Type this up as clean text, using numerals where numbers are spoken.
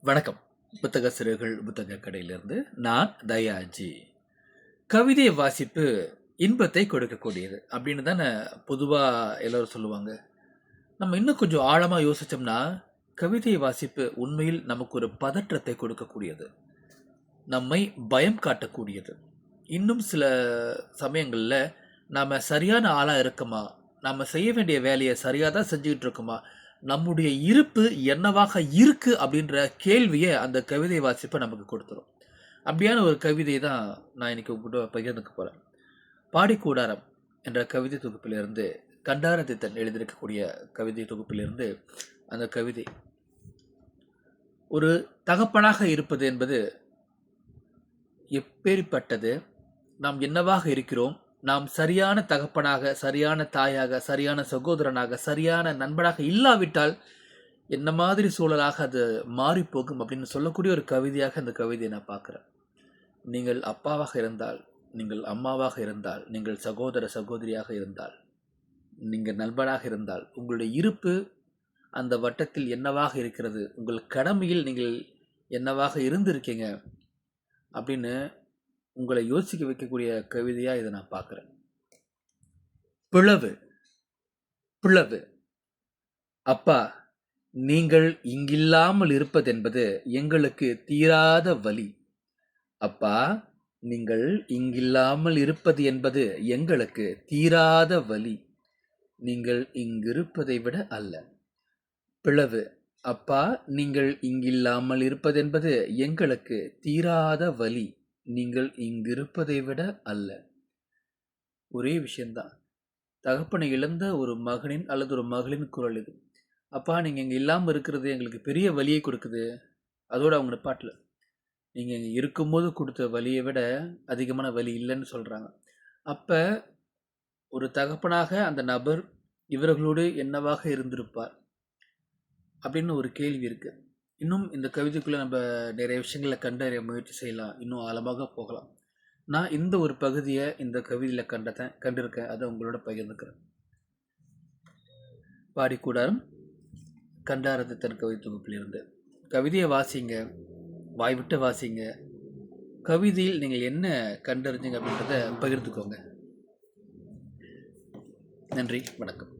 வணக்கம். புத்தக சிறுகள் புத்தக கடையிலிருந்து நான் தயாஜி. கவிதை வாசிப்பு இன்பத்தை கொடுக்கக்கூடியது அப்படின்னு தானே பொதுவா எல்லாரும் சொல்லுவாங்க. நம்ம இன்னும் கொஞ்சம் ஆழமா யோசிச்சோம்னா, கவிதை வாசிப்பு உண்மையில் நமக்கு ஒரு பதற்றத்தை கொடுக்கக்கூடியது. நம்மை பயம் காட்டக்கூடியது. இன்னும் சில சமயங்கள்ல நாம சரியான ஆளா இருக்கோமா? நாம செய்ய வேண்டிய வேலைய சரியா தான் செஞ்சுகிட்டு இருக்கோமா? நம்முடைய இருப்பு என்னவாக இருக்கு அப்படின்ற கேள்விய அந்த கவிதை வாசிப்பு நமக்கு கொடுத்துரும். அப்படியான ஒரு கவிதை தான் நான் இன்னைக்கு உங்ககிட்ட பகிர்ந்துக்க போறேன். பாடிக்கூடாரம் என்ற கவிதை தொகுப்பிலிருந்து கண்டாரதித்தன் எழுதியிருக்கக்கூடிய கவிதை தொகுப்பிலிருந்து அந்த கவிதை. ஒரு தகப்பனாக இருப்பது என்பது எப்பேற்பட்டது? நாம் என்னவாக இருக்கிறோம்? நாம் சரியான தகப்பனாக, சரியான தாயாக, சரியான சகோதரனாக, சரியான நண்பனாக இல்லாவிட்டால் என்ன மாதிரி சூழலாக அது மாறிப்போகும் அப்படின்னு சொல்லக்கூடிய ஒரு கவிதையாக இந்த கவிதையை நான் பார்க்குறேன். நீங்கள் அப்பாவாக இருந்தால், நீங்கள் அம்மாவாக இருந்தால், நீங்கள் சகோதர சகோதரியாக இருந்தால், நீங்கள் நண்பனாக இருந்தால், உங்களுடைய இருப்பு அந்த வட்டத்தில் என்னவாக இருக்கிறது? உங்கள் கடமையில் நீங்கள் என்னவாக இருந்திருக்கீங்க அப்படின்னு உங்களை யோசிக்க வைக்கக்கூடிய கவிதையாக இதை நான் பார்க்குறேன். பிளவு பிளவு. அப்பா, நீங்கள் இங்கில்லாமல் இருப்பதென்பது எங்களுக்கு தீராத வலி. அப்பா, நீங்கள் இங்கில்லாமல் இருப்பது என்பது எங்களுக்கு தீராத வலி. நீங்கள் இங்கிருப்பதை விட அல்ல. பிளவு. அப்பா, நீங்கள் இங்கில்லாமல் இருப்பதென்பது எங்களுக்கு தீராத வலி. நீங்கள் இங்கிருப்பதை விட அல்ல. ஒரே விஷயம்தான். தகப்பனை இழந்த ஒரு மகனின் அல்லது ஒரு மகளின் குரல் இது. அப்பா, நீங்கள் இங்கே இல்லாமல் இருக்கிறது எங்களுக்கு பெரிய வலியை கொடுக்குது. அதோடு அவங்க நிப்பாட்டல. நீங்கள் இங்கே இருக்கும்போது கொடுத்த வலியை விட அதிகமான வலி இல்லைன்னு சொல்கிறாங்க. அப்போ ஒரு தகப்பனாக அந்த நபர் இவர்களோடு என்னவாக இருந்திருப்பார் அப்படின்னு ஒரு கேள்வி இருக்குது. இன்னும் இந்த கவிதைக்குள்ளே நம்ம நிறைய விஷயங்களை கண்டறிய முயற்சி செய்யலாம். இன்னும் ஆழமாக போகலாம். நான் இந்த ஒரு பகுதியை இந்த கவிதையில் கண்டிருக்கேன். அதை உங்களோட பகிர்ந்துக்கிறேன். பாடிக்கூடாரம் கண்டாரதித்தன் கவிதை தொகுப்பிலிருந்து. கவிதையை வாசிங்க, வாய்விட்டு வாசிங்க. கவிதையில் நீங்கள் என்ன கண்டறிஞ்சிங்க அப்படின்றத பகிர்ந்துக்கோங்க. நன்றி, வணக்கம்.